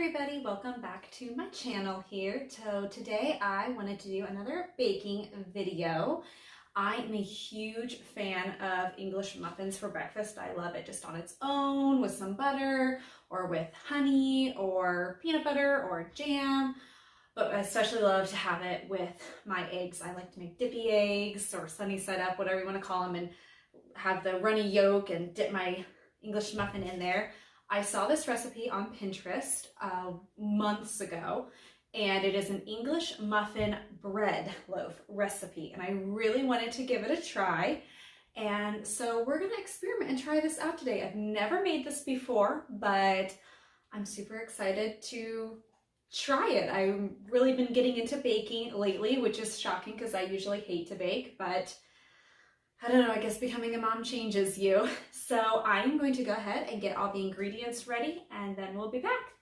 everybody, welcome back to my channel here. So today I wanted to do another baking video. I am a huge fan of English muffins for breakfast. I love it just on its own with some butter or with honey or peanut butter or jam, but I especially love to have it with my eggs. I like to make dippy eggs or sunny side up, whatever you want to call them, and have the runny yolk and dip my English muffin in there. I saw this recipe on Pinterest months ago, and it is an English muffin bread loaf recipe, and I really wanted to give it a try. And so we're gonna experiment and try this out today. I've never made this before, but I'm super excited to try it. I've really been getting into baking lately, which is shocking because I usually hate to bake, but I don't know, I guess becoming a mom changes you. So I'm going to go ahead and get all the ingredients ready, and then we'll be back.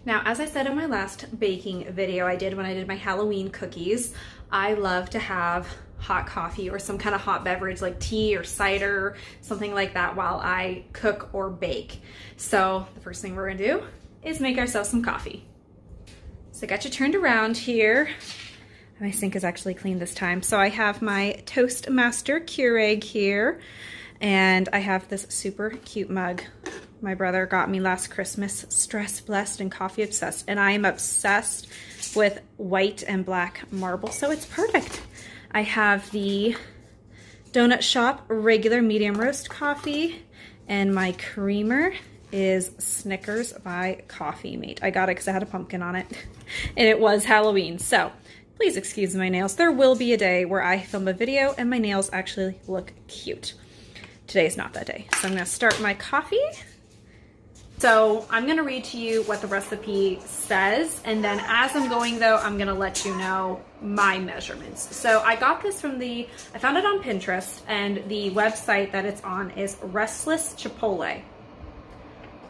Now, as I said in my last baking video I did when I did my Halloween cookies, I love to have hot coffee or some kind of hot beverage like tea or cider, something like that while I cook or bake. So the first thing we're gonna do is make ourselves some coffee. So I got you turned around here. My sink is actually clean this time. So I have my Toastmaster Keurig here, and I have this super cute mug my brother got me last Christmas, stress blessed and coffee obsessed, and I am obsessed with white and black marble, so it's perfect. I have the Donut Shop regular medium roast coffee, and my creamer is Snickers by Coffee Mate. I got it because I had a pumpkin on it, and it was Halloween, so please excuse my nails. There will be a day where I film a video and my nails actually look cute. Today is not that day. So I'm gonna start my coffee. So I'm gonna read to you what the recipe says, and then as I'm going though, I'm gonna let you know my measurements. So I got this from I found it on Pinterest, and the website that it's on is Restless Chipotle.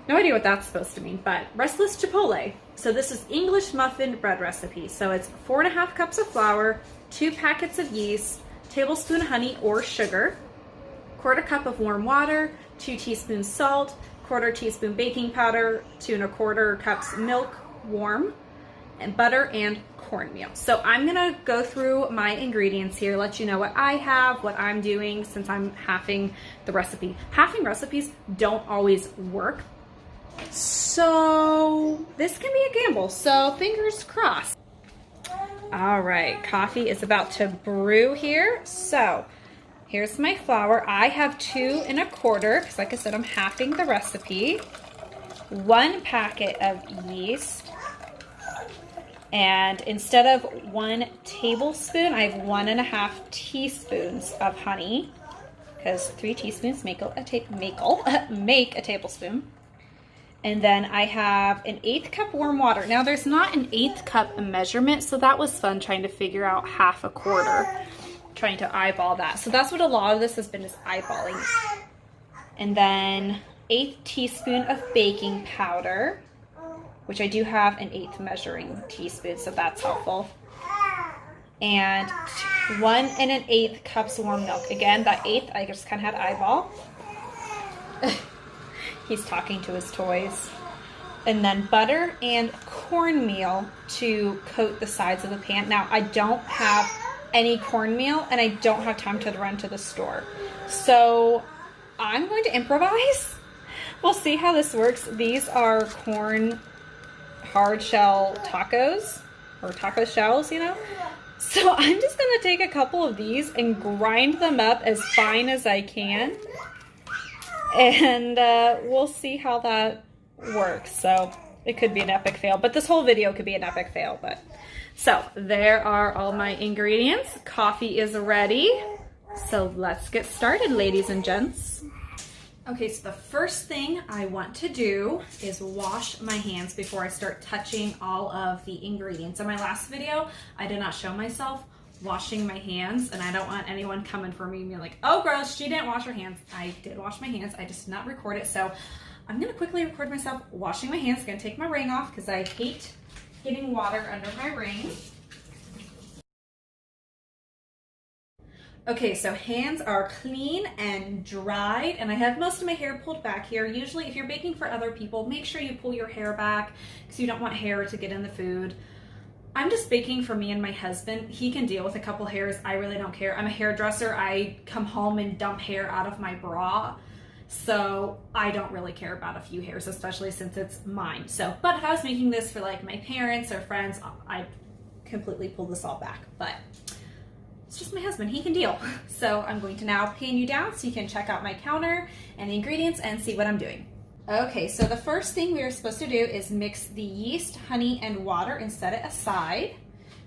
No idea what that's supposed to mean, but Restless Chipotle. So this is English muffin bread recipe. So it's 4.5 cups of flour, 2 packets of yeast, tablespoon honey or sugar, 1/4 cup of warm water, 2 teaspoons salt, 1/4 teaspoon baking powder, 2 1/4 cups milk, warm, and butter and cornmeal. So I'm gonna go through my ingredients here, let you know what I have, what I'm doing, since I'm halving the recipe. Halving recipes don't always work, so this can be a gamble, so fingers crossed. All right, coffee is about to brew here. So here's my flour. I have 2 1/4, because like I said, I'm halving the recipe. 1 packet of yeast. And instead of 1 tablespoon, I have 1.5 teaspoons of honey, because 3 teaspoons make a tablespoon. And then I have an 1/8 cup warm water. Now there's not an 1/8 cup measurement, so that was fun trying to figure out 1/2, trying to eyeball that. So that's what a lot of this has been, is eyeballing. And then 1/8 teaspoon of baking powder, which I do have an 1/8 measuring teaspoon, so that's helpful. And 1 1/8 cups warm milk. Again, that 1/8 I just kind of had eyeball. He's talking to his toys. And then butter and cornmeal to coat the sides of the pan. Now, I don't have any cornmeal, and I don't have time to run to the store, so I'm going to improvise. We'll see how this works. These are corn hard shell tacos, or taco shells, you know? So I'm just gonna take a couple of these and grind them up as fine as I can, and we'll see how that works. So it could be an epic fail, but this whole video could be an epic fail. But so there are all my ingredients. Coffee is ready, so let's get started, ladies and gents. Okay, so the first thing I want to do is wash my hands before I start touching all of the ingredients. In my last video, I did not show myself washing my hands, and I don't want anyone coming for me and being like, oh gross, she didn't wash her hands. I did wash my hands, I just did not record it. So I'm gonna quickly record myself washing my hands. I'm gonna take my ring off because I hate getting water under my ring. Okay, so hands are clean and dried, and I have most of my hair pulled back here. Usually if you're baking for other people, make sure you pull your hair back because you don't want hair to get in the food. I'm just baking for me and my husband. He can deal with a couple hairs. I really don't care. I'm a hairdresser. I come home and dump hair out of my bra. So I don't really care about a few hairs, especially since it's mine. But if I was making this for like my parents or friends, I'd completely pull this all back. But it's just my husband, he can deal. So I'm going to now pan you down so you can check out my counter and the ingredients and see what I'm doing. Okay, so the first thing we are supposed to do is mix the yeast, honey, and water and set it aside.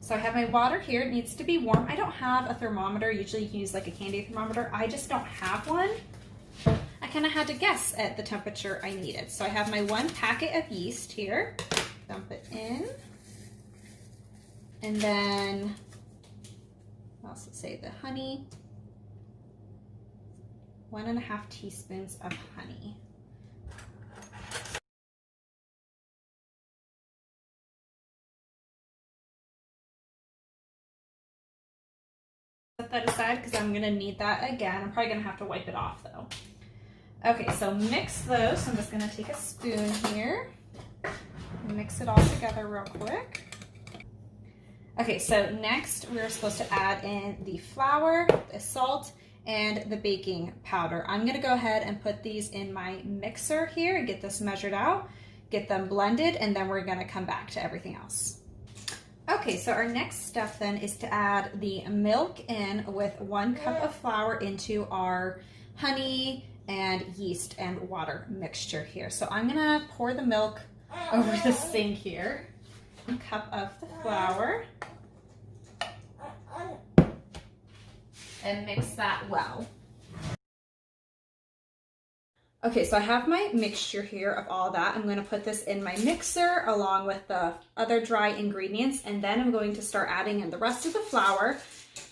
So I have my water here. It needs to be warm. I don't have a thermometer. Usually you can use like a candy thermometer. I just don't have one. I kind of had to guess at the temperature I needed. So I have my 1 packet of yeast here. Dump it in. And then I'll also say the honey. 1.5 teaspoons of honey. Set that aside because I'm going to need that again. I'm probably going to have to wipe it off though. Okay, so mix those. So I'm just going to take a spoon here and mix it all together real quick. Okay, so next we're supposed to add in the flour, the salt, and the baking powder. I'm going to go ahead and put these in my mixer here and get this measured out, get them blended, and then we're going to come back to everything else. Okay, so our next step then is to add the milk in with 1 cup of flour into our honey and yeast and water mixture here. So I'm gonna pour the milk over the sink here. 1 cup of the flour. And mix that well. Okay, so I have my mixture here of all that. I'm going to put this in my mixer along with the other dry ingredients, and then I'm going to start adding in the rest of the flour.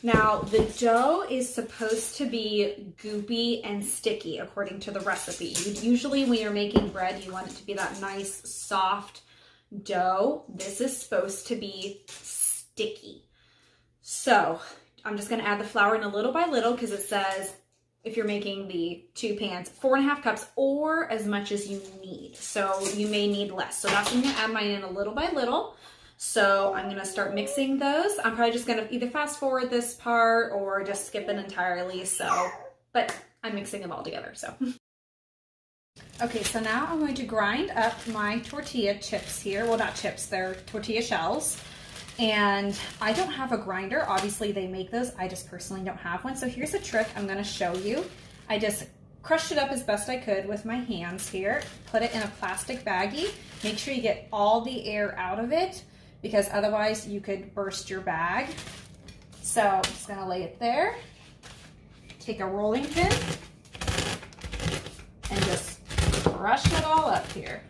Now, the dough is supposed to be goopy and sticky according to the recipe. Usually when you're making bread, you want it to be that nice, soft dough. This is supposed to be sticky. So I'm just going to add the flour in a little by little because it says if you're making the 2 pans, 4.5 cups or as much as you need. So you may need less. So that's when I'm going to add mine in a little by little. So I'm going to start mixing those. I'm probably just going to either fast forward this part or just skip it entirely. But I'm mixing them all together. So. Okay, so now I'm going to grind up my tortilla chips here. Well, not chips, they're tortilla shells. And I don't have a grinder. Obviously they make those. I just personally don't have one. So here's a trick I'm going to show you. I just crushed it up as best I could with my hands here. Put it in a plastic baggie. Make sure you get all the air out of it because otherwise you could burst your bag. So I'm just going to lay it there. Take a rolling pin and just crush it all up here.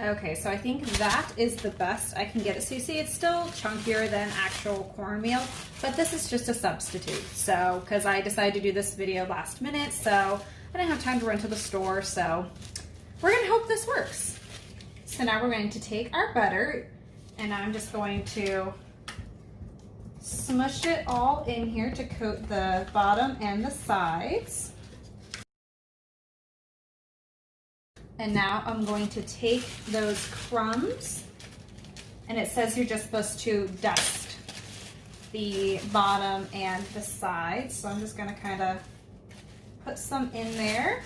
Okay, so I think that is the best I can get it. So you see it's still chunkier than actual cornmeal, but this is just a substitute. So, because I decided to do this video last minute, so I didn't have time to run to the store, so we're gonna hope this works. So now we're going to take our butter, and I'm just going to smush it all in here to coat the bottom and the sides. And now I'm going to take those crumbs, and it says you're just supposed to dust the bottom and the sides. So I'm just gonna kind of put some in there.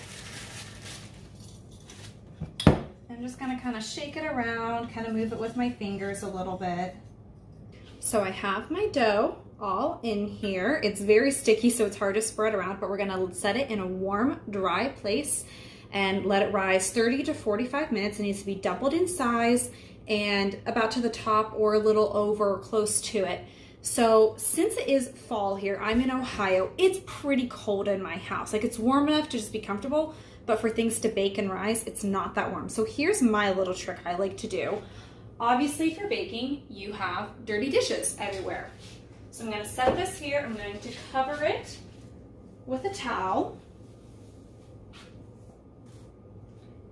I'm just gonna kind of shake it around, kind of move it with my fingers a little bit. So I have my dough all in here. It's very sticky, so it's hard to spread around, but we're gonna set it in a warm, dry place and let it rise 30 to 45 minutes. It needs to be doubled in size and about to the top or a little over or close to it. So since it is fall here, I'm in Ohio, it's pretty cold in my house. Like it's warm enough to just be comfortable, but for things to bake and rise, it's not that warm. So here's my little trick I like to do. Obviously if you're baking, you have dirty dishes everywhere. So I'm gonna set this here, I'm going to cover it with a towel.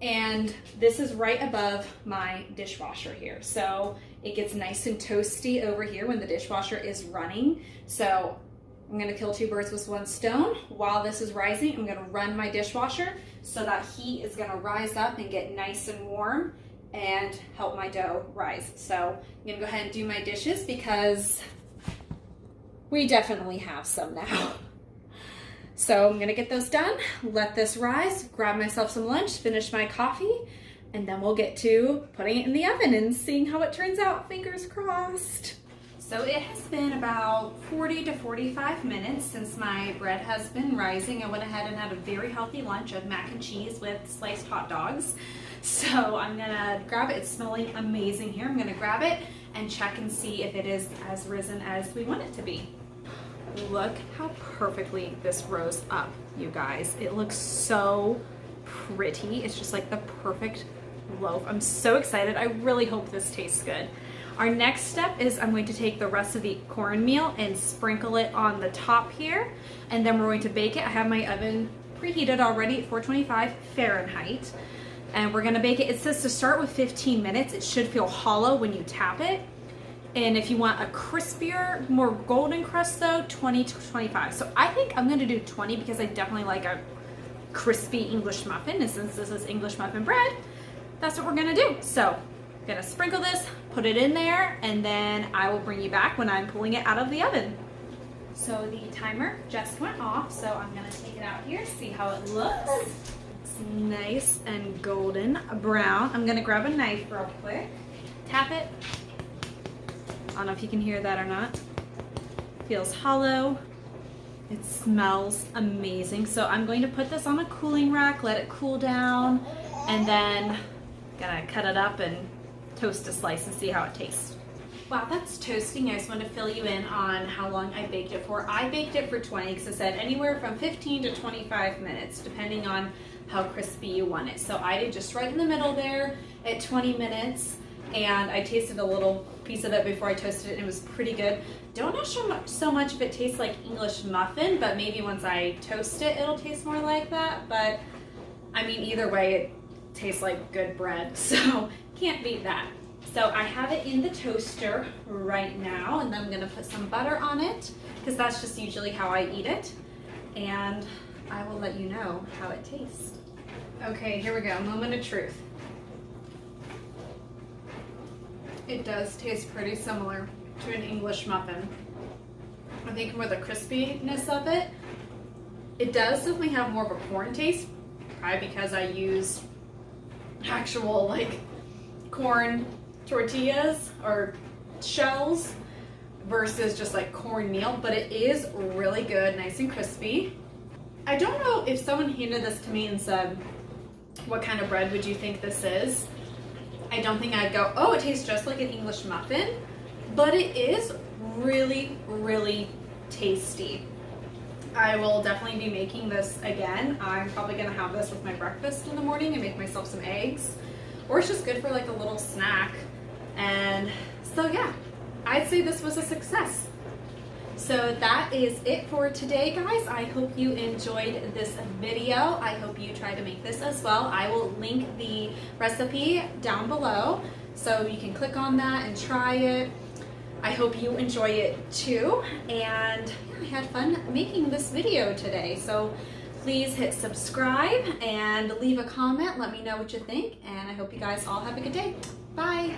And this is right above my dishwasher here. So it gets nice and toasty over here when the dishwasher is running. So I'm gonna kill two birds with one stone. While this is rising, I'm gonna run my dishwasher so that heat is gonna rise up and get nice and warm and help my dough rise. So I'm gonna go ahead and do my dishes because we definitely have some now. So I'm gonna get those done, let this rise, grab myself some lunch, finish my coffee, and then we'll get to putting it in the oven and seeing how it turns out, fingers crossed. So it has been about 40 to 45 minutes since my bread has been rising. I went ahead and had a very healthy lunch of mac and cheese with sliced hot dogs. So I'm gonna grab it, it's smelling amazing here. I'm gonna grab it and check and see if it is as risen as we want it to be. Look how perfectly this rose up, you guys. It looks so pretty. It's just like the perfect loaf. I'm so excited. I really hope this tastes good. Our next step is I'm going to take the rest of the cornmeal and sprinkle it on the top here, and then we're going to bake it. I have my oven preheated already at 425 Fahrenheit, and we're gonna bake it. It says to start with 15 minutes. It should feel hollow when you tap it. And if you want a crispier, more golden crust though, 20 to 25. So I think I'm gonna do 20 because I definitely like a crispy English muffin. And since this is English muffin bread, that's what we're gonna do. So I'm gonna sprinkle this, put it in there, and then I will bring you back when I'm pulling it out of the oven. So the timer just went off, so I'm gonna take it out here, see how it looks. It's nice and golden brown. I'm gonna grab a knife real quick, tap it. I don't know if you can hear that or not. Feels hollow. It smells amazing. So I'm going to put this on a cooling rack, let it cool down, and then gonna cut it up and toast a slice and see how it tastes. While that's toasting, I just want to fill you in on how long I baked it for. I baked it for 20 because I said anywhere from 15 to 25 minutes, depending on how crispy you want it. So I did just right in the middle there at 20 minutes. And I tasted a little piece of it before I toasted it, and it was pretty good. Don't know so much if it tastes like English muffin, but maybe once I toast it, it'll taste more like that. But I mean, either way, it tastes like good bread, so can't beat that. So I have it in the toaster right now, and then I'm gonna put some butter on it, because that's just usually how I eat it. And I will let you know how it tastes. Okay, here we go, moment of truth. It does taste pretty similar to an English muffin. I think with the crispiness of it, it does definitely have more of a corn taste, probably because I use actual like corn tortillas or shells versus just like cornmeal, but it is really good, nice and crispy. I don't know if someone handed this to me and said, what kind of bread would you think this is? I don't think I'd go, oh, it tastes just like an English muffin, but it is really, really tasty. I will definitely be making this again. I'm probably gonna have this with my breakfast in the morning and make myself some eggs, or it's just good for like a little snack. And so yeah, I'd say this was a success. So that is it for today, guys. I hope you enjoyed this video. I hope you try to make this as well. I will link the recipe down below so you can click on that and try it. I hope you enjoy it too. And I had fun making this video today. So please hit subscribe and leave a comment. Let me know what you think. And I hope you guys all have a good day. Bye.